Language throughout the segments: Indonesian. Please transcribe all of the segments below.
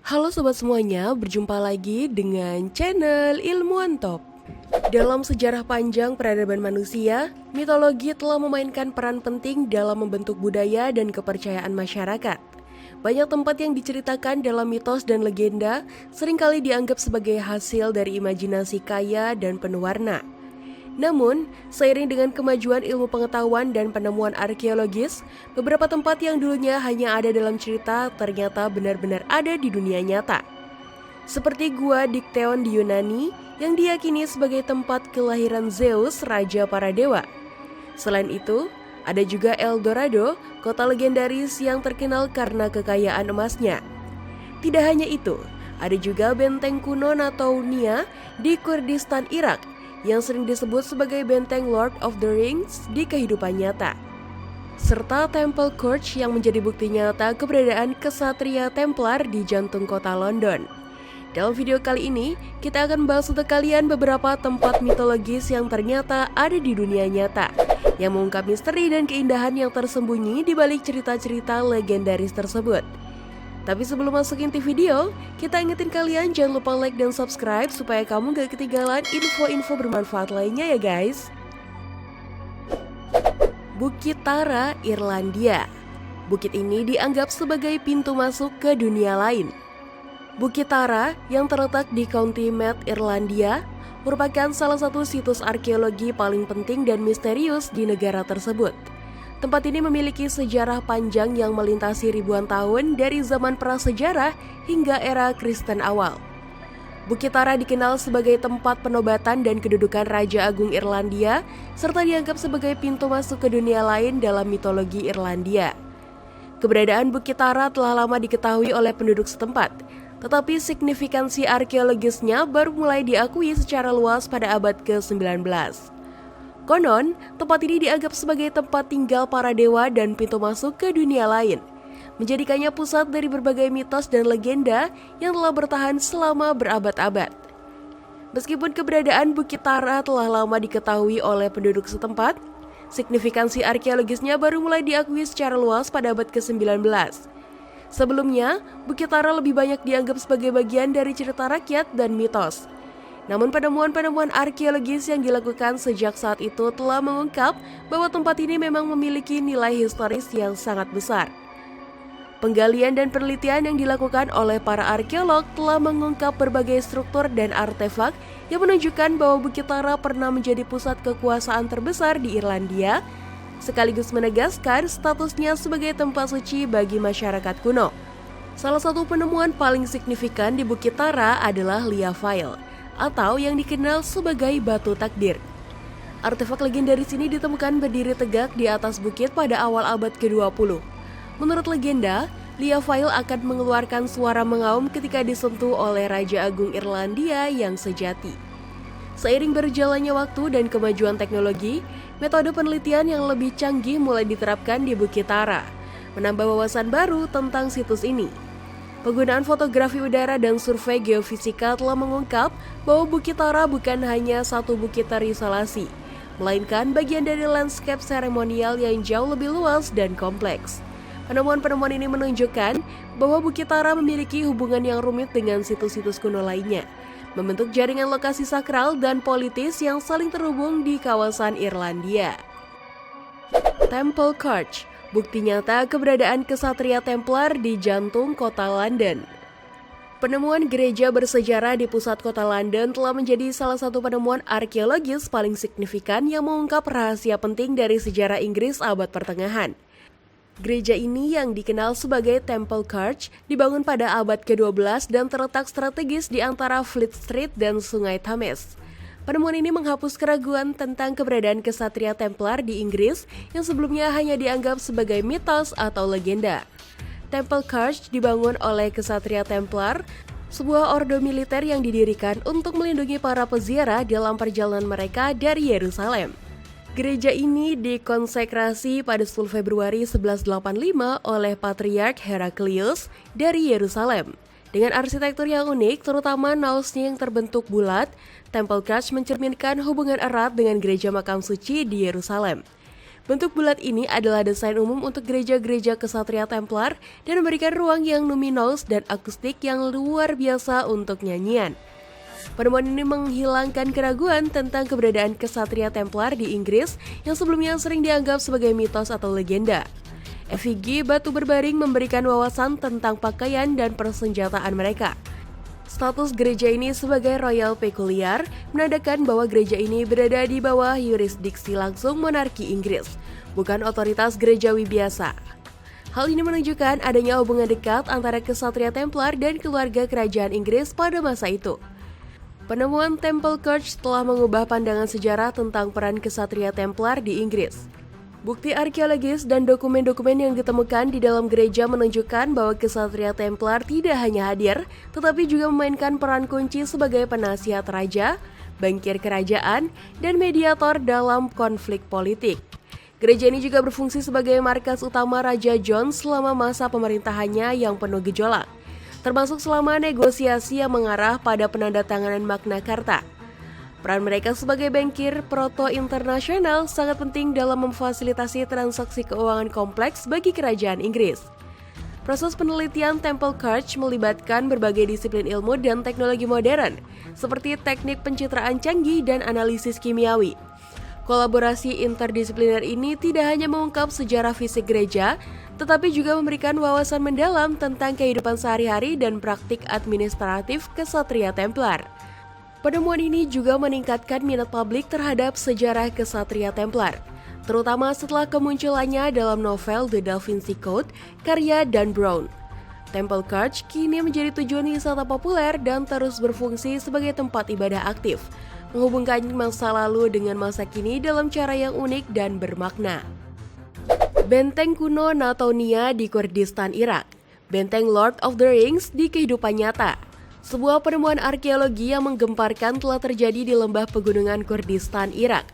Halo sobat semuanya, berjumpa lagi dengan channel Ilmuwan Top. Dalam sejarah panjang peradaban manusia, mitologi telah memainkan peran penting dalam membentuk budaya dan kepercayaan masyarakat. Banyak tempat yang diceritakan dalam mitos dan legenda seringkali dianggap sebagai hasil dari imajinasi kaya dan penuh warna. Namun, seiring dengan kemajuan ilmu pengetahuan dan penemuan arkeologis, beberapa tempat yang dulunya hanya ada dalam cerita ternyata benar-benar ada di dunia nyata. Seperti Gua Dikteon di Yunani yang diyakini sebagai tempat kelahiran Zeus, raja para dewa. Selain itu, ada juga El Dorado, kota legendaris yang terkenal karena kekayaan emasnya. Tidak hanya itu, ada juga benteng kuno Natounia di Kurdistan, Irak, yang sering disebut sebagai benteng Lord of the Rings di kehidupan nyata. Serta Temple Court yang menjadi bukti nyata keberadaan kesatria Templar di jantung kota London. Dalam video kali ini, kita akan bahas untuk kalian beberapa tempat mitologis yang ternyata ada di dunia nyata, yang mengungkap misteri dan keindahan yang tersembunyi di balik cerita-cerita legendaris tersebut. Tapi sebelum masuk inti video, kita ingetin kalian jangan lupa like dan subscribe supaya kamu gak ketinggalan info-info bermanfaat lainnya ya guys. Bukit Tara, Irlandia. Bukit ini dianggap sebagai pintu masuk ke dunia lain. Bukit Tara yang terletak di County Meath, Irlandia, merupakan salah satu situs arkeologi paling penting dan misterius di negara tersebut. Tempat ini memiliki sejarah panjang yang melintasi ribuan tahun dari zaman prasejarah hingga era Kristen awal. Bukit Tara dikenal sebagai tempat penobatan dan kedudukan Raja Agung Irlandia, serta dianggap sebagai pintu masuk ke dunia lain dalam mitologi Irlandia. Keberadaan Bukit Tara telah lama diketahui oleh penduduk setempat, tetapi signifikansi arkeologisnya baru mulai diakui secara luas pada abad ke-19. Konon, tempat ini dianggap sebagai tempat tinggal para dewa dan pintu masuk ke dunia lain, menjadikannya pusat dari berbagai mitos dan legenda yang telah bertahan selama berabad-abad. Meskipun keberadaan Bukit Tara telah lama diketahui oleh penduduk setempat, signifikansi arkeologisnya baru mulai diakui secara luas pada abad ke-19. Sebelumnya, Bukit Tara lebih banyak dianggap sebagai bagian dari cerita rakyat dan mitos. Namun penemuan-penemuan arkeologis yang dilakukan sejak saat itu telah mengungkap bahwa tempat ini memang memiliki nilai historis yang sangat besar. Penggalian dan penelitian yang dilakukan oleh para arkeolog telah mengungkap berbagai struktur dan artefak yang menunjukkan bahwa Bukit Tara pernah menjadi pusat kekuasaan terbesar di Irlandia, sekaligus menegaskan statusnya sebagai tempat suci bagi masyarakat kuno. Salah satu penemuan paling signifikan di Bukit Tara adalah Liafail, atau yang dikenal sebagai batu takdir. Artefak legendaris ini ditemukan berdiri tegak di atas bukit pada awal abad ke-20. Menurut legenda, Liafail akan mengeluarkan suara mengaum ketika disentuh oleh Raja Agung Irlandia yang sejati. Seiring berjalannya waktu dan kemajuan teknologi, metode penelitian yang lebih canggih mulai diterapkan di Bukit Tara, menambah wawasan baru tentang situs ini. Penggunaan fotografi udara dan survei geofisika telah mengungkap bahwa Bukit Tara bukan hanya satu bukit terisolasi, melainkan bagian dari landscape seremonial yang jauh lebih luas dan kompleks. Penemuan-penemuan ini menunjukkan bahwa Bukit Tara memiliki hubungan yang rumit dengan situs-situs kuno lainnya, membentuk jaringan lokasi sakral dan politis yang saling terhubung di kawasan Irlandia. Temple Court, bukti nyata keberadaan kesatria Templar di jantung kota London. Penemuan gereja bersejarah di pusat kota London telah menjadi salah satu penemuan arkeologis paling signifikan yang mengungkap rahasia penting dari sejarah Inggris abad pertengahan. Gereja ini yang dikenal sebagai Temple Court dibangun pada abad ke-12 dan terletak strategis di antara Fleet Street dan Sungai Thames. Penemuan ini menghapus keraguan tentang keberadaan kesatria Templar di Inggris yang sebelumnya hanya dianggap sebagai mitos atau legenda. Temple Court dibangun oleh kesatria Templar, sebuah ordo militer yang didirikan untuk melindungi para peziarah dalam perjalanan mereka dari Yerusalem. Gereja ini dikonsekrasi pada 10 Februari 1185 oleh Patriark Heraklius dari Yerusalem. Dengan arsitektur yang unik, terutama nausnya yang terbentuk bulat, Temple Court mencerminkan hubungan erat dengan gereja makam suci di Yerusalem. Bentuk bulat ini adalah desain umum untuk gereja-gereja Ksatria Templar dan memberikan ruang yang luminous dan akustik yang luar biasa untuk nyanyian. Penemuan ini menghilangkan keraguan tentang keberadaan Ksatria Templar di Inggris yang sebelumnya sering dianggap sebagai mitos atau legenda. Efigi batu berbaring memberikan wawasan tentang pakaian dan persenjataan mereka. Status gereja ini sebagai royal peculiar menandakan bahwa gereja ini berada di bawah yurisdiksi langsung monarki Inggris, bukan otoritas gerejawi biasa. Hal ini menunjukkan adanya hubungan dekat antara Ksatria Templar dan keluarga kerajaan Inggris pada masa itu. Penemuan Temple Church telah mengubah pandangan sejarah tentang peran Ksatria Templar di Inggris. Bukti arkeologis dan dokumen-dokumen yang ditemukan di dalam gereja menunjukkan bahwa Ksatria Templar tidak hanya hadir, tetapi juga memainkan peran kunci sebagai penasihat raja, bankir kerajaan, dan mediator dalam konflik politik. Gereja ini juga berfungsi sebagai markas utama Raja John selama masa pemerintahannya yang penuh gejolak, termasuk selama negosiasi yang mengarah pada penandatanganan Magna Carta. Peran mereka sebagai bankir proto-internasional sangat penting dalam memfasilitasi transaksi keuangan kompleks bagi kerajaan Inggris. Proses penelitian Temple Church melibatkan berbagai disiplin ilmu dan teknologi modern, seperti teknik pencitraan canggih dan analisis kimiawi. Kolaborasi interdisipliner ini tidak hanya mengungkap sejarah fisik gereja, tetapi juga memberikan wawasan mendalam tentang kehidupan sehari-hari dan praktik administratif Ksatria Templar. Penemuan ini juga meningkatkan minat publik terhadap sejarah Ksatria Templar, terutama setelah kemunculannya dalam novel The Da Vinci Code karya Dan Brown. Temple Church kini menjadi tujuan wisata populer dan terus berfungsi sebagai tempat ibadah aktif, menghubungkan masa lalu dengan masa kini dalam cara yang unik dan bermakna. Benteng kuno Natonia di Kurdistan, Irak. Benteng Lord of the Rings di kehidupan nyata. Sebuah penemuan arkeologi yang menggemparkan telah terjadi di lembah pegunungan Kurdistan, Irak.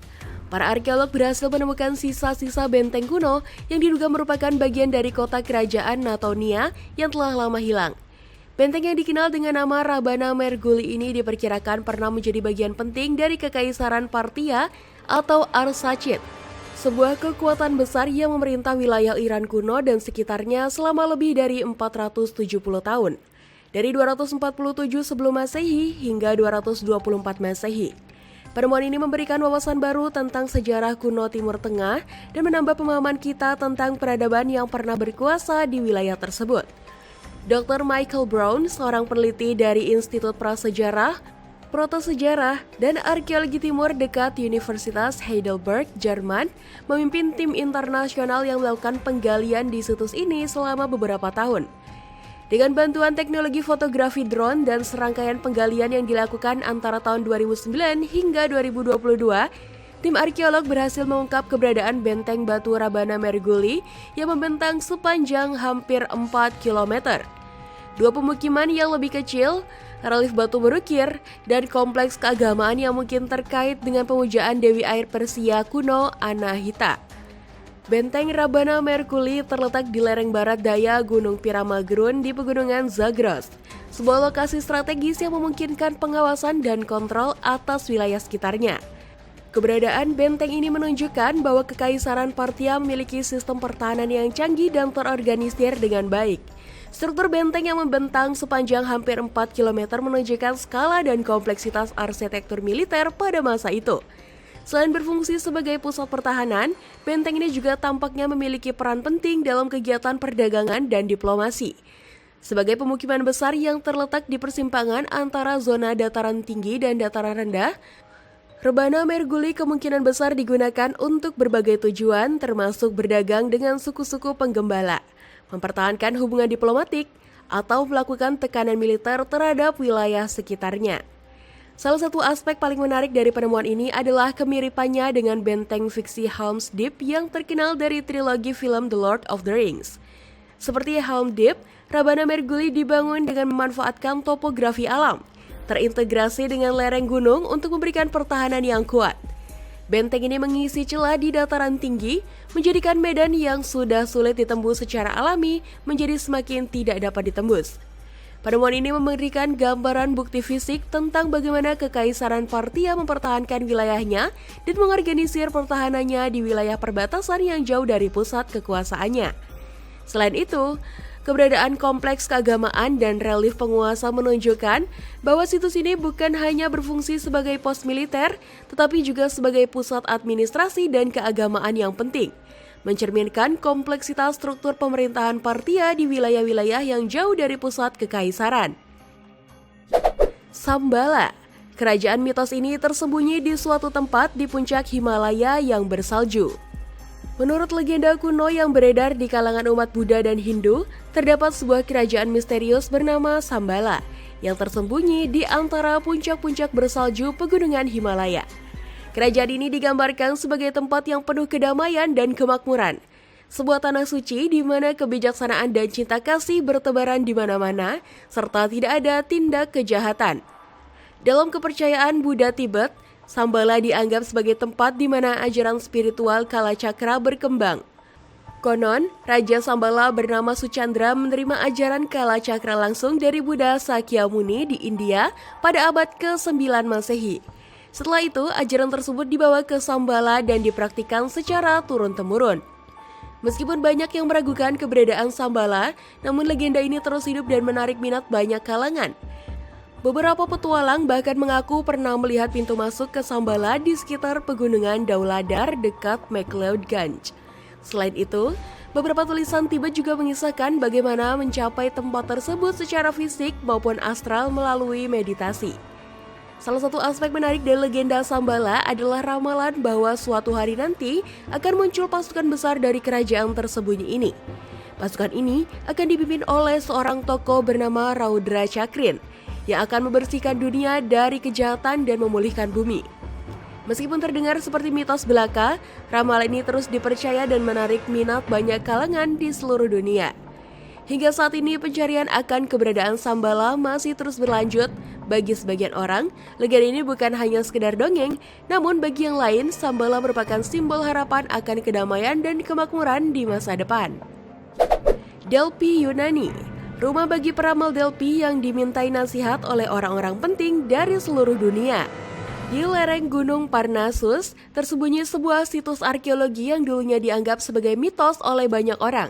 Para arkeolog berhasil menemukan sisa-sisa benteng kuno yang diduga merupakan bagian dari kota kerajaan Natonia yang telah lama hilang. Benteng yang dikenal dengan nama Rabana Merguli ini diperkirakan pernah menjadi bagian penting dari Kekaisaran Parthia atau Arsacid, sebuah kekuatan besar yang memerintah wilayah Iran kuno dan sekitarnya selama lebih dari 470 tahun. Dari 247 sebelum Masehi hingga 224 Masehi. Penemuan ini memberikan wawasan baru tentang sejarah kuno Timur Tengah dan menambah pemahaman kita tentang peradaban yang pernah berkuasa di wilayah tersebut. Dr. Michael Brown, seorang peneliti dari Institut Prasejarah, Protosejarah, dan Arkeologi Timur dekat Universitas Heidelberg, Jerman, memimpin tim internasional yang melakukan penggalian di situs ini selama beberapa tahun. Dengan bantuan teknologi fotografi drone dan serangkaian penggalian yang dilakukan antara tahun 2009 hingga 2022, tim arkeolog berhasil mengungkap keberadaan benteng batu Rabana Merguli yang membentang sepanjang hampir 4 km. Dua pemukiman yang lebih kecil, relief batu berukir, dan kompleks keagamaan yang mungkin terkait dengan pemujaan Dewi Air Persia kuno Anahita. Benteng Rabana Merguli terletak di lereng barat daya Gunung Piramagrun di Pegunungan Zagros, sebuah lokasi strategis yang memungkinkan pengawasan dan kontrol atas wilayah sekitarnya. Keberadaan benteng ini menunjukkan bahwa Kekaisaran Parthia memiliki sistem pertahanan yang canggih dan terorganisir dengan baik. Struktur benteng yang membentang sepanjang hampir 4 km menunjukkan skala dan kompleksitas arsitektur militer pada masa itu. Selain berfungsi sebagai pusat pertahanan, benteng ini juga tampaknya memiliki peran penting dalam kegiatan perdagangan dan diplomasi. Sebagai pemukiman besar yang terletak di persimpangan antara zona dataran tinggi dan dataran rendah, Rabana Merguli kemungkinan besar digunakan untuk berbagai tujuan termasuk berdagang dengan suku-suku penggembala, mempertahankan hubungan diplomatik, atau melakukan tekanan militer terhadap wilayah sekitarnya. Salah satu aspek paling menarik dari penemuan ini adalah kemiripannya dengan benteng fiksi Helm's Deep yang terkenal dari trilogi film The Lord of the Rings. Seperti Helm's Deep, Rabana Merguli dibangun dengan memanfaatkan topografi alam, terintegrasi dengan lereng gunung untuk memberikan pertahanan yang kuat. Benteng ini mengisi celah di dataran tinggi, menjadikan medan yang sudah sulit ditembus secara alami menjadi semakin tidak dapat ditembus. Penemuan ini memberikan gambaran bukti fisik tentang bagaimana Kekaisaran Parthia mempertahankan wilayahnya dan mengorganisir pertahanannya di wilayah perbatasan yang jauh dari pusat kekuasaannya. Selain itu, keberadaan kompleks keagamaan dan relief penguasa menunjukkan bahwa situs ini bukan hanya berfungsi sebagai pos militer, tetapi juga sebagai pusat administrasi dan keagamaan yang penting, mencerminkan kompleksitas struktur pemerintahan Parthia di wilayah-wilayah yang jauh dari pusat kekaisaran. Shambhala, kerajaan mitos ini tersembunyi di suatu tempat di puncak Himalaya yang bersalju. Menurut legenda kuno yang beredar di kalangan umat Buddha dan Hindu, terdapat sebuah kerajaan misterius bernama Shambhala yang tersembunyi di antara puncak-puncak bersalju pegunungan Himalaya. Kerajaan ini digambarkan sebagai tempat yang penuh kedamaian dan kemakmuran, sebuah tanah suci di mana kebijaksanaan dan cinta kasih bertebaran di mana-mana, serta tidak ada tindak kejahatan. Dalam kepercayaan Buddha Tibet, Shambhala dianggap sebagai tempat di mana ajaran spiritual Kalacakra berkembang. Konon, Raja Shambhala bernama Suchandra menerima ajaran Kalacakra langsung dari Buddha Sakyamuni di India pada abad ke-9 Masehi. Setelah itu, ajaran tersebut dibawa ke Shambhala dan dipraktikkan secara turun-temurun. Meskipun banyak yang meragukan keberadaan Shambhala, namun legenda ini terus hidup dan menarik minat banyak kalangan. Beberapa petualang bahkan mengaku pernah melihat pintu masuk ke Shambhala di sekitar pegunungan Dhauladhar dekat McLeodganj. Selain itu, beberapa tulisan Tibet juga mengisahkan bagaimana mencapai tempat tersebut secara fisik maupun astral melalui meditasi. Salah satu aspek menarik dari legenda Shambhala adalah ramalan bahwa suatu hari nanti akan muncul pasukan besar dari kerajaan tersembunyi ini. Pasukan ini akan dipimpin oleh seorang tokoh bernama Raudra Chakrin yang akan membersihkan dunia dari kejahatan dan memulihkan bumi. Meskipun terdengar seperti mitos belaka, ramalan ini terus dipercaya dan menarik minat banyak kalangan di seluruh dunia. Hingga saat ini pencarian akan keberadaan Shambhala masih terus berlanjut. Bagi sebagian orang, legenda ini bukan hanya sekedar dongeng, namun bagi yang lain, Shambhala merupakan simbol harapan akan kedamaian dan kemakmuran di masa depan. Delphi Yunani, rumah bagi peramal Delphi yang dimintai nasihat oleh orang-orang penting dari seluruh dunia. Di lereng Gunung Parnassus, tersembunyi sebuah situs arkeologi yang dulunya dianggap sebagai mitos oleh banyak orang.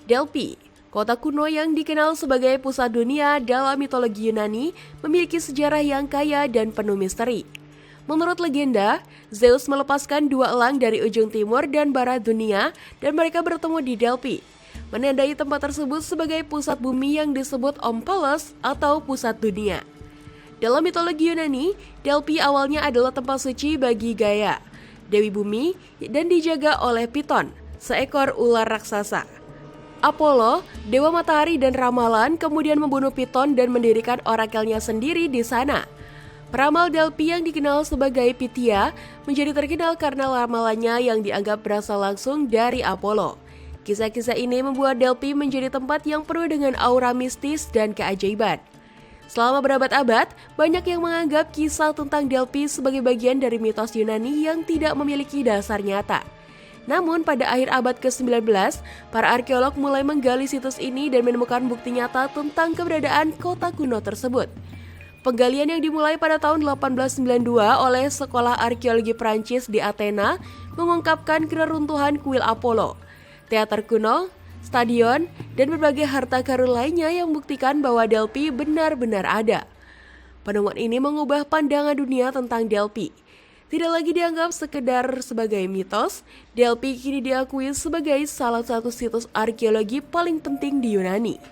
Delphi, kota kuno yang dikenal sebagai pusat dunia dalam mitologi Yunani, memiliki sejarah yang kaya dan penuh misteri. Menurut legenda, Zeus melepaskan dua elang dari ujung timur dan barat dunia dan mereka bertemu di Delphi, menandai tempat tersebut sebagai pusat bumi yang disebut Omphalos atau pusat dunia. Dalam mitologi Yunani, Delphi awalnya adalah tempat suci bagi Gaia, Dewi Bumi, dan dijaga oleh Piton, seekor ular raksasa. Apollo, dewa matahari dan ramalan, kemudian membunuh Piton dan mendirikan orakelnya sendiri di sana. Peramal Delphi yang dikenal sebagai Pythia menjadi terkenal karena ramalannya yang dianggap berasal langsung dari Apollo. Kisah-kisah ini membuat Delphi menjadi tempat yang penuh dengan aura mistis dan keajaiban. Selama berabad-abad, banyak yang menganggap kisah tentang Delphi sebagai bagian dari mitos Yunani yang tidak memiliki dasar nyata. Namun pada akhir abad ke-19, para arkeolog mulai menggali situs ini dan menemukan bukti nyata tentang keberadaan kota kuno tersebut. Penggalian yang dimulai pada tahun 1892 oleh Sekolah Arkeologi Prancis di Athena mengungkapkan keruntuhan kuil Apollo, teater kuno, stadion, dan berbagai harta karun lainnya yang membuktikan bahwa Delphi benar-benar ada. Penemuan ini mengubah pandangan dunia tentang Delphi. Tidak lagi dianggap sekedar sebagai mitos, Delphi kini diakui sebagai salah satu situs arkeologi paling penting di Yunani.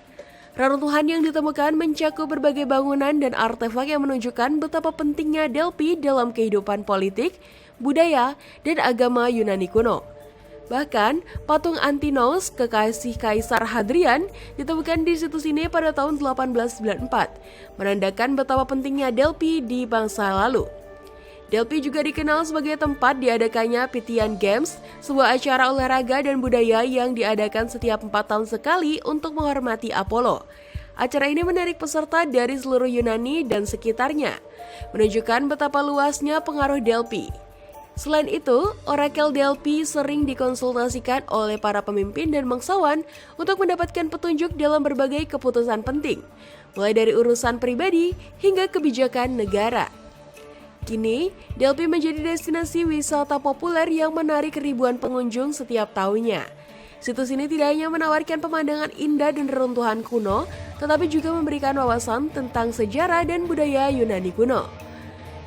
Reruntuhan yang ditemukan mencakup berbagai bangunan dan artefak yang menunjukkan betapa pentingnya Delphi dalam kehidupan politik, budaya, dan agama Yunani kuno. Bahkan, patung Antinous, kekasih Kaisar Hadrian, ditemukan di situs ini pada tahun 1894, menandakan betapa pentingnya Delphi di bangsa lalu. Delphi juga dikenal sebagai tempat diadakannya Pythian Games, sebuah acara olahraga dan budaya yang diadakan setiap 4 tahun sekali untuk menghormati Apollo. Acara ini menarik peserta dari seluruh Yunani dan sekitarnya, menunjukkan betapa luasnya pengaruh Delphi. Selain itu, orakel Delphi sering dikonsultasikan oleh para pemimpin dan bangsawan untuk mendapatkan petunjuk dalam berbagai keputusan penting, mulai dari urusan pribadi hingga kebijakan negara. Kini, Delphi menjadi destinasi wisata populer yang menarik ribuan pengunjung setiap tahunnya. Situs ini tidak hanya menawarkan pemandangan indah dan reruntuhan kuno, tetapi juga memberikan wawasan tentang sejarah dan budaya Yunani kuno.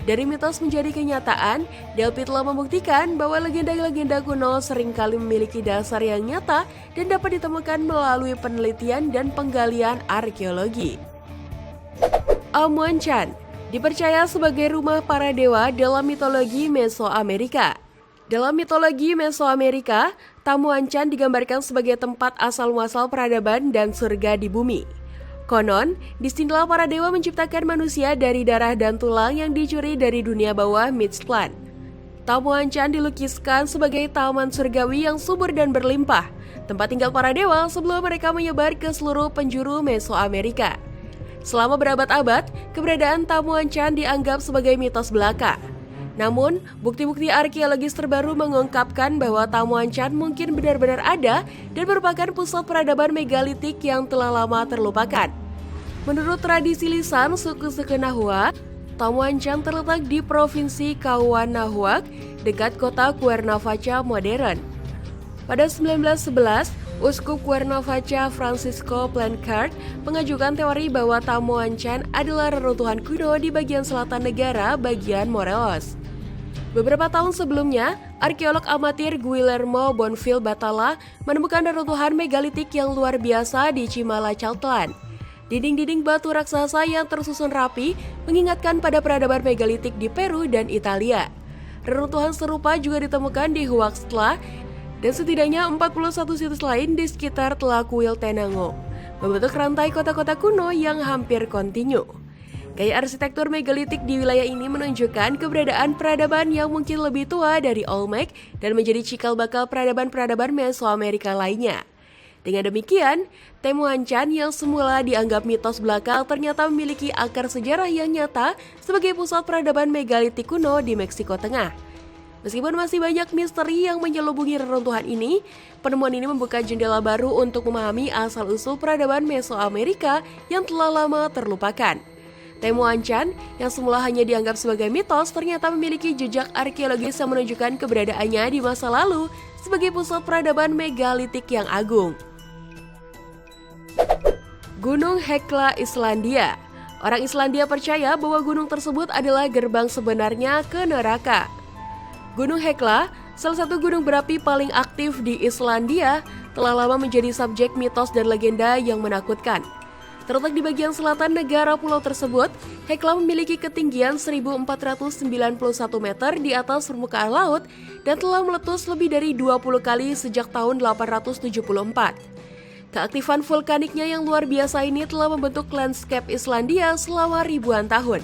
Dari mitos menjadi kenyataan, Delphi telah membuktikan bahwa legenda-legenda kuno seringkali memiliki dasar yang nyata dan dapat ditemukan melalui penelitian dan penggalian arkeologi. Amuan-chan dipercaya sebagai rumah para dewa dalam mitologi Mesoamerika. Dalam mitologi Mesoamerika, Tamuanchan digambarkan sebagai tempat asal-muasal peradaban dan surga di bumi. Konon, disinilah para dewa menciptakan manusia dari darah dan tulang yang dicuri dari dunia bawah Mictlan. Tamuanchan dilukiskan sebagai taman surgawi yang subur dan berlimpah, tempat tinggal para dewa sebelum mereka menyebar ke seluruh penjuru Mesoamerika. Selama berabad-abad, keberadaan Tamuanchan dianggap sebagai mitos belaka. Namun, bukti-bukti arkeologis terbaru mengungkapkan bahwa Tamuanchan mungkin benar-benar ada dan merupakan pusat peradaban megalitik yang telah lama terlupakan. Menurut tradisi lisan suku-suku Nahuatl, Tamuanchan terletak di Provinsi Kauan Nahuatl, dekat kota Cuernavaca modern. Pada 1911, Uskup Cuernavaca Francisco Plancard mengajukan teori bahwa Tamuanchan adalah reruntuhan kuno di bagian selatan negara bagian Morelos. Beberapa tahun sebelumnya, arkeolog amatir Guillermo Bonfil Batalla menemukan reruntuhan megalitik yang luar biasa di Chimalacaltlan. Dinding-dinding batu raksasa yang tersusun rapi mengingatkan pada peradaban megalitik di Peru dan Italia. Reruntuhan serupa juga ditemukan di Huaxtla dan setidaknya 41 situs lain di sekitar Tlahueltenango, membentuk rantai kota-kota kuno yang hampir kontinu. Gaya arsitektur megalitik di wilayah ini menunjukkan keberadaan peradaban yang mungkin lebih tua dari Olmec dan menjadi cikal bakal peradaban-peradaban Mesoamerika lainnya. Dengan demikian, Tamuanchan yang semula dianggap mitos belaka ternyata memiliki akar sejarah yang nyata sebagai pusat peradaban megalitik kuno di Meksiko Tengah. Meskipun masih banyak misteri yang menyelubungi reruntuhan ini, penemuan ini membuka jendela baru untuk memahami asal-usul peradaban Mesoamerika yang telah lama terlupakan. Tamuanchan yang semula hanya dianggap sebagai mitos ternyata memiliki jejak arkeologis yang menunjukkan keberadaannya di masa lalu sebagai pusat peradaban megalitik yang agung. Gunung Hekla, Islandia. Orang Islandia percaya bahwa gunung tersebut adalah gerbang sebenarnya ke neraka. Gunung Hekla, salah satu gunung berapi paling aktif di Islandia, telah lama menjadi subjek mitos dan legenda yang menakutkan. Terletak di bagian selatan negara pulau tersebut, Hekla memiliki ketinggian 1.491 meter di atas permukaan laut dan telah meletus lebih dari 20 kali sejak tahun 874. Keaktifan vulkaniknya yang luar biasa ini telah membentuk landscape Islandia selama ribuan tahun,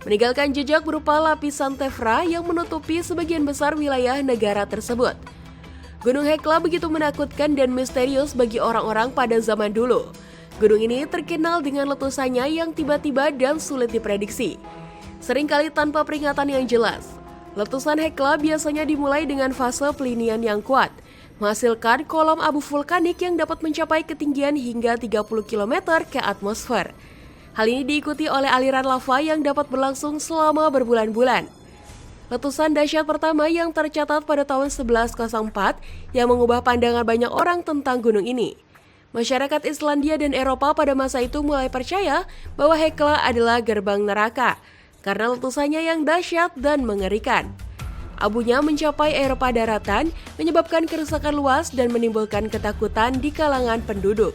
meninggalkan jejak berupa lapisan tefra yang menutupi sebagian besar wilayah negara tersebut. Gunung Hekla begitu menakutkan dan misterius bagi orang-orang pada zaman dulu. Gunung ini terkenal dengan letusannya yang tiba-tiba dan sulit diprediksi, seringkali tanpa peringatan yang jelas. Letusan Hekla biasanya dimulai dengan fase pelinian yang kuat, menghasilkan kolom abu vulkanik yang dapat mencapai ketinggian hingga 30 km ke atmosfer. Hal ini diikuti oleh aliran lava yang dapat berlangsung selama berbulan-bulan. Letusan dahsyat pertama yang tercatat pada tahun 1104 yang mengubah pandangan banyak orang tentang gunung ini. Masyarakat Islandia dan Eropa pada masa itu mulai percaya bahwa Hekla adalah gerbang neraka karena letusannya yang dahsyat dan mengerikan. Abunya mencapai Eropa daratan, menyebabkan kerusakan luas dan menimbulkan ketakutan di kalangan penduduk.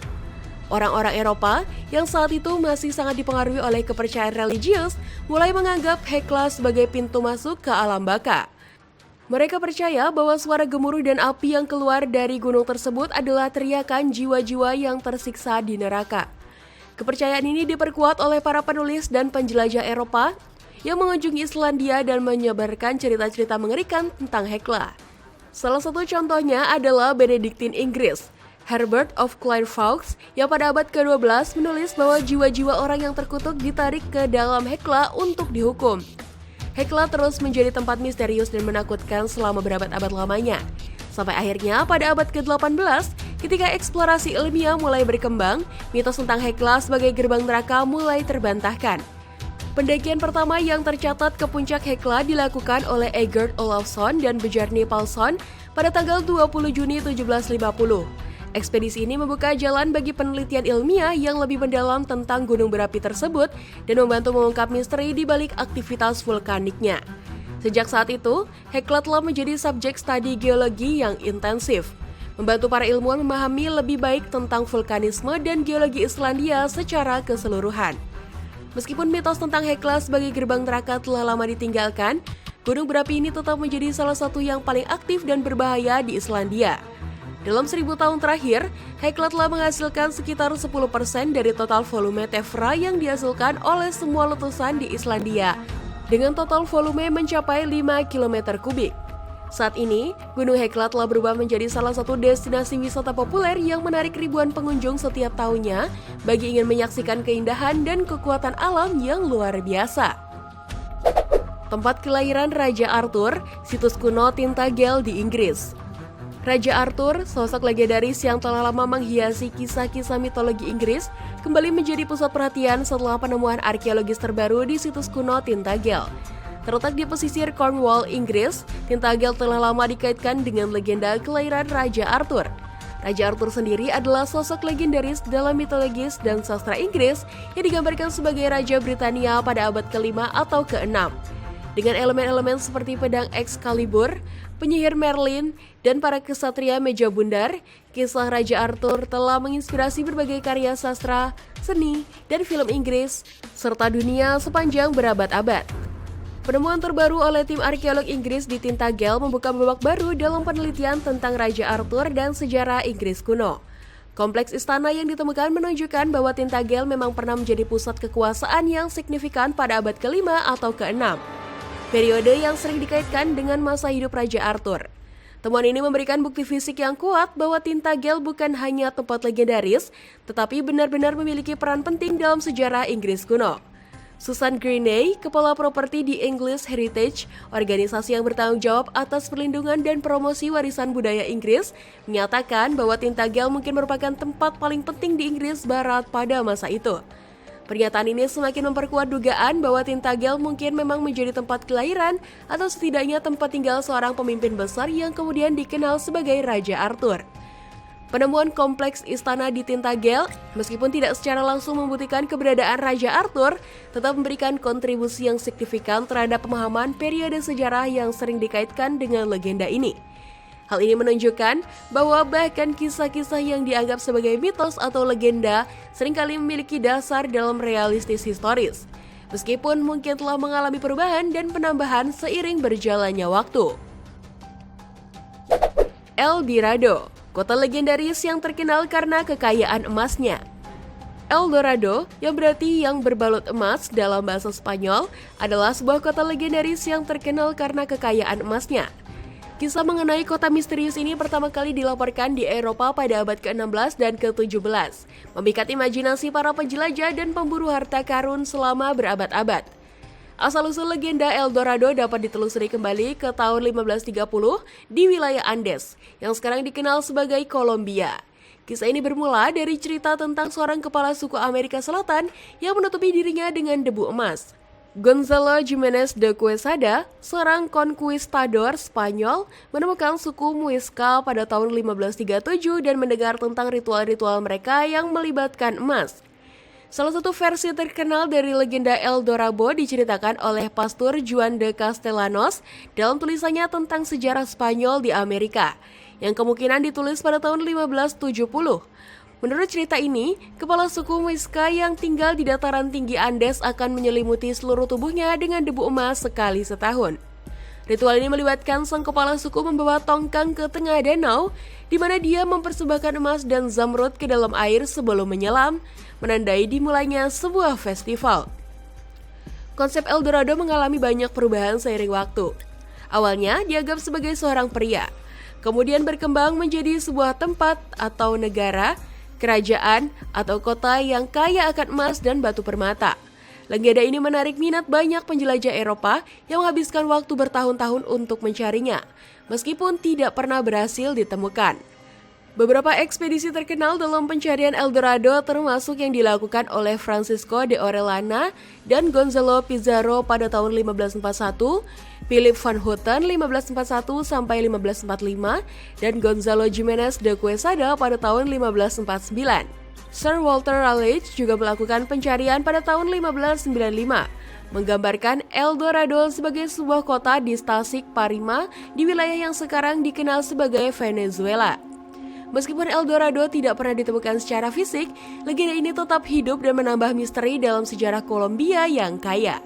Orang-orang Eropa yang saat itu masih sangat dipengaruhi oleh kepercayaan religius mulai menganggap Hekla sebagai pintu masuk ke alam baka. Mereka percaya bahwa suara gemuruh dan api yang keluar dari gunung tersebut adalah teriakan jiwa-jiwa yang tersiksa di neraka. Kepercayaan ini diperkuat oleh para penulis dan penjelajah Eropa yang mengunjungi Islandia dan menyebarkan cerita-cerita mengerikan tentang Hekla. Salah satu contohnya adalah Benediktin Inggris, Herbert of Clairvaux, yang pada abad ke-12 menulis bahwa jiwa-jiwa orang yang terkutuk ditarik ke dalam Hekla untuk dihukum. Hekla terus menjadi tempat misterius dan menakutkan selama berabad-abad lamanya. Sampai akhirnya pada abad ke-18, ketika eksplorasi ilmiah mulai berkembang, mitos tentang Hekla sebagai gerbang neraka mulai terbantahkan. Pendakian pertama yang tercatat ke puncak Hekla dilakukan oleh Eggert Olafsson dan Bjarne Pálsson pada tanggal 20 Juni 1750. Ekspedisi ini membuka jalan bagi penelitian ilmiah yang lebih mendalam tentang gunung berapi tersebut dan membantu mengungkap misteri di balik aktivitas vulkaniknya. Sejak saat itu, Hekla telah menjadi subjek studi geologi yang intensif, membantu para ilmuwan memahami lebih baik tentang vulkanisme dan geologi Islandia secara keseluruhan. Meskipun mitos tentang Hekla sebagai gerbang neraka telah lama ditinggalkan, gunung berapi ini tetap menjadi salah satu yang paling aktif dan berbahaya di Islandia. Dalam 1000 tahun terakhir, Hekla telah menghasilkan sekitar 10% dari total volume tephra yang dihasilkan oleh semua letusan di Islandia, dengan total volume mencapai 5 km kubik. Saat ini, Gunung Hekla telah berubah menjadi salah satu destinasi wisata populer yang menarik ribuan pengunjung setiap tahunnya bagi ingin menyaksikan keindahan dan kekuatan alam yang luar biasa. Tempat kelahiran Raja Arthur, situs kuno Tintagel di Inggris. Raja Arthur, sosok legendaris yang telah lama menghiasi kisah-kisah mitologi Inggris, kembali menjadi pusat perhatian setelah penemuan arkeologis terbaru di situs kuno Tintagel. Terletak di pesisir Cornwall, Inggris, Tintagel telah lama dikaitkan dengan legenda kelahiran Raja Arthur. Raja Arthur sendiri adalah sosok legendaris dalam mitologis dan sastra Inggris yang digambarkan sebagai Raja Britania pada abad ke-5 atau ke-6. Dengan elemen-elemen seperti pedang Excalibur, penyihir Merlin, dan para kesatria meja bundar, kisah Raja Arthur telah menginspirasi berbagai karya sastra, seni, dan film Inggris, serta dunia sepanjang berabad-abad. Penemuan terbaru oleh tim arkeolog Inggris di Tintagel membuka babak baru dalam penelitian tentang Raja Arthur dan sejarah Inggris kuno. Kompleks istana yang ditemukan menunjukkan bahwa Tintagel memang pernah menjadi pusat kekuasaan yang signifikan pada abad ke-5 atau ke-6. Periode yang sering dikaitkan dengan masa hidup Raja Arthur. Temuan ini memberikan bukti fisik yang kuat bahwa Tintagel bukan hanya tempat legendaris, tetapi benar-benar memiliki peran penting dalam sejarah Inggris kuno. Susan Greene, kepala properti di English Heritage, organisasi yang bertanggung jawab atas perlindungan dan promosi warisan budaya Inggris, menyatakan bahwa Tintagel mungkin merupakan tempat paling penting di Inggris Barat pada masa itu. Pernyataan ini semakin memperkuat dugaan bahwa Tintagel mungkin memang menjadi tempat kelahiran atau setidaknya tempat tinggal seorang pemimpin besar yang kemudian dikenal sebagai Raja Arthur. Penemuan kompleks istana di Tintagel, meskipun tidak secara langsung membuktikan keberadaan Raja Arthur, tetap memberikan kontribusi yang signifikan terhadap pemahaman periode sejarah yang sering dikaitkan dengan legenda ini. Hal ini menunjukkan bahwa bahkan kisah-kisah yang dianggap sebagai mitos atau legenda seringkali memiliki dasar dalam realistis historis, meskipun mungkin telah mengalami perubahan dan penambahan seiring berjalannya waktu. El Dorado, kota legendaris yang terkenal karena kekayaan emasnya. El Dorado, yang berarti yang berbalut emas dalam bahasa Spanyol, adalah sebuah kota legendaris yang terkenal karena kekayaan emasnya. Kisah mengenai kota misterius ini pertama kali dilaporkan di Eropa pada abad ke-16 dan ke-17, memikat imajinasi para penjelajah dan pemburu harta karun selama berabad-abad. Asal-usul legenda El Dorado dapat ditelusuri kembali ke tahun 1530 di wilayah Andes, yang sekarang dikenal sebagai Kolombia. Kisah ini bermula dari cerita tentang seorang kepala suku Amerika Selatan yang menutupi dirinya dengan debu emas. Gonzalo Jiménez de Quesada, seorang konkuistador Spanyol, menemukan suku Muisca pada tahun 1537 dan mendengar tentang ritual-ritual mereka yang melibatkan emas. Salah satu versi terkenal dari legenda El Dorado diceritakan oleh Pastor Juan de Castellanos dalam tulisannya tentang sejarah Spanyol di Amerika, yang kemungkinan ditulis pada tahun 1570. Menurut cerita ini, kepala suku Muisca yang tinggal di dataran tinggi Andes akan menyelimuti seluruh tubuhnya dengan debu emas sekali setahun. Ritual ini melibatkan sang kepala suku membawa tongkang ke tengah danau, di mana dia mempersembahkan emas dan zamrud ke dalam air sebelum menyelam, menandai dimulainya sebuah festival. Konsep El Dorado mengalami banyak perubahan seiring waktu. Awalnya dianggap sebagai seorang pria, kemudian berkembang menjadi sebuah tempat atau negara, kerajaan, atau kota yang kaya akan emas dan batu permata. Legenda ini menarik minat banyak penjelajah Eropa yang menghabiskan waktu bertahun-tahun untuk mencarinya, meskipun tidak pernah berhasil ditemukan. Beberapa ekspedisi terkenal dalam pencarian El Dorado termasuk yang dilakukan oleh Francisco de Orellana dan Gonzalo Pizarro pada tahun 1541, Philip van Houten 1541 sampai 1545, dan Gonzalo Jimenez de Quesada pada tahun 1549. Sir Walter Raleigh juga melakukan pencarian pada tahun 1595, menggambarkan El Dorado sebagai sebuah kota di Tasik Parima di wilayah yang sekarang dikenal sebagai Venezuela. Meskipun El Dorado tidak pernah ditemukan secara fisik, legenda ini tetap hidup dan menambah misteri dalam sejarah Kolombia yang kaya.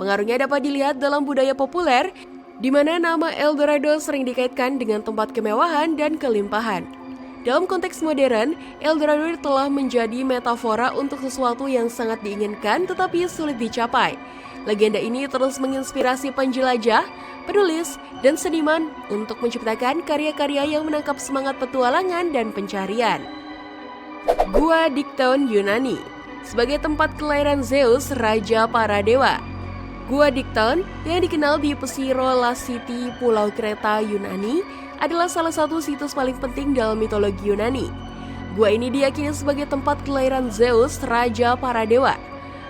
Pengaruhnya dapat dilihat dalam budaya populer, di mana nama El Dorado sering dikaitkan dengan tempat kemewahan dan kelimpahan. Dalam konteks modern, El Dorado telah menjadi metafora untuk sesuatu yang sangat diinginkan tetapi sulit dicapai. Legenda ini terus menginspirasi penjelajah, penulis, dan seniman untuk menciptakan karya-karya yang menangkap semangat petualangan dan pencarian. Gua Dikton Yunani sebagai tempat kelahiran Zeus, raja para dewa. Gua Dikton yang dikenal di Pesiro Lasiti, Pulau Kreta, Yunani adalah salah satu situs paling penting dalam mitologi Yunani. Gua ini diyakini sebagai tempat kelahiran Zeus, raja para dewa.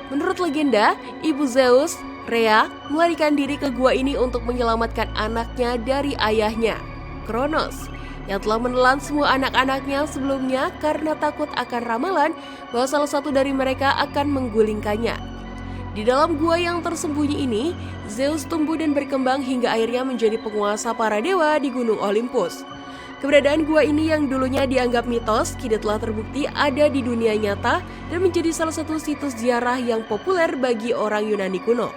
Menurut legenda, ibu Zeus, Rhea, melarikan diri ke gua ini untuk menyelamatkan anaknya dari ayahnya, Kronos, yang telah menelan semua anak-anaknya sebelumnya karena takut akan ramalan bahwa salah satu dari mereka akan menggulingkannya. Di dalam gua yang tersembunyi ini, Zeus tumbuh dan berkembang hingga akhirnya menjadi penguasa para dewa di Gunung Olympus. Keberadaan gua ini yang dulunya dianggap mitos, kini telah terbukti ada di dunia nyata dan menjadi salah satu situs ziarah yang populer bagi orang Yunani kuno.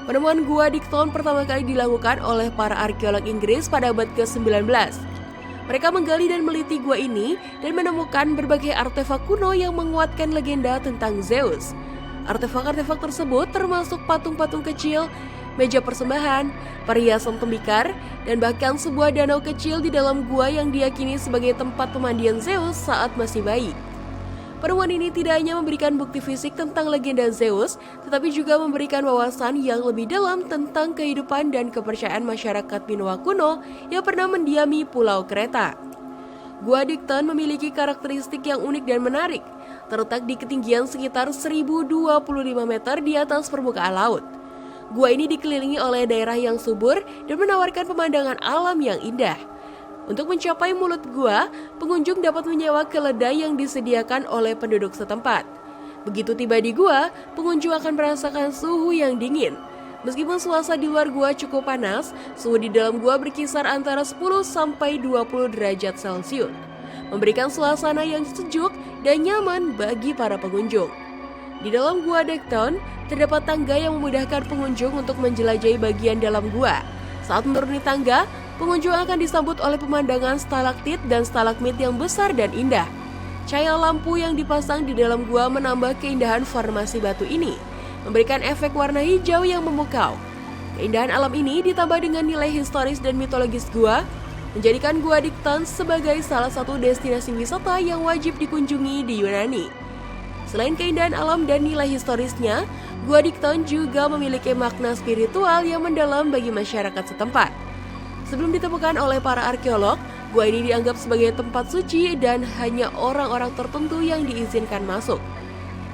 Penemuan Gua Dikton pertama kali dilakukan oleh para arkeolog Inggris pada abad ke-19. Mereka menggali dan meliti gua ini dan menemukan berbagai artefak kuno yang menguatkan legenda tentang Zeus. Artefak-artefak tersebut termasuk patung-patung kecil, meja persembahan, perhiasan tembikar, dan bahkan sebuah danau kecil di dalam gua yang diyakini sebagai tempat pemandian Zeus saat masih bayi. Penemuan ini tidak hanya memberikan bukti fisik tentang legenda Zeus, tetapi juga memberikan wawasan yang lebih dalam tentang kehidupan dan kepercayaan masyarakat Minoa kuno yang pernah mendiami Pulau Kreta. Gua Dikton memiliki karakteristik yang unik dan menarik, terletak di ketinggian sekitar 1025 meter di atas permukaan laut. Gua ini dikelilingi oleh daerah yang subur dan menawarkan pemandangan alam yang indah. Untuk mencapai mulut gua, pengunjung dapat menyewa keledai yang disediakan oleh penduduk setempat. Begitu tiba di gua, pengunjung akan merasakan suhu yang dingin. Meskipun suasana di luar gua cukup panas, suhu di dalam gua berkisar antara 10 sampai 20 derajat Celcius, memberikan suasana yang sejuk dan nyaman bagi para pengunjung. Di dalam Gua Dikton, terdapat tangga yang memudahkan pengunjung untuk menjelajahi bagian dalam gua. Saat menuruni tangga, pengunjung akan disambut oleh pemandangan stalaktit dan stalagmit yang besar dan indah. Cahaya lampu yang dipasang di dalam gua menambah keindahan formasi batu ini, memberikan efek warna hijau yang memukau. Keindahan alam ini ditambah dengan nilai historis dan mitologis gua, menjadikan Gua Dikton sebagai salah satu destinasi wisata yang wajib dikunjungi di Yunani. Selain keindahan alam dan nilai historisnya, Gua Dikton juga memiliki makna spiritual yang mendalam bagi masyarakat setempat. Sebelum ditemukan oleh para arkeolog, gua ini dianggap sebagai tempat suci dan hanya orang-orang tertentu yang diizinkan masuk.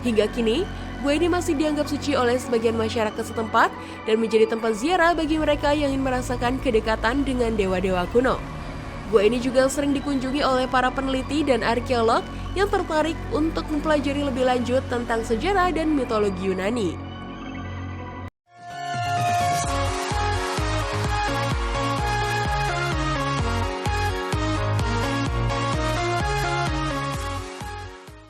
Hingga kini, gua ini masih dianggap suci oleh sebagian masyarakat setempat dan menjadi tempat ziarah bagi mereka yang ingin merasakan kedekatan dengan dewa-dewa kuno. Gua ini juga sering dikunjungi oleh para peneliti dan arkeolog yang tertarik untuk mempelajari lebih lanjut tentang sejarah dan mitologi Yunani.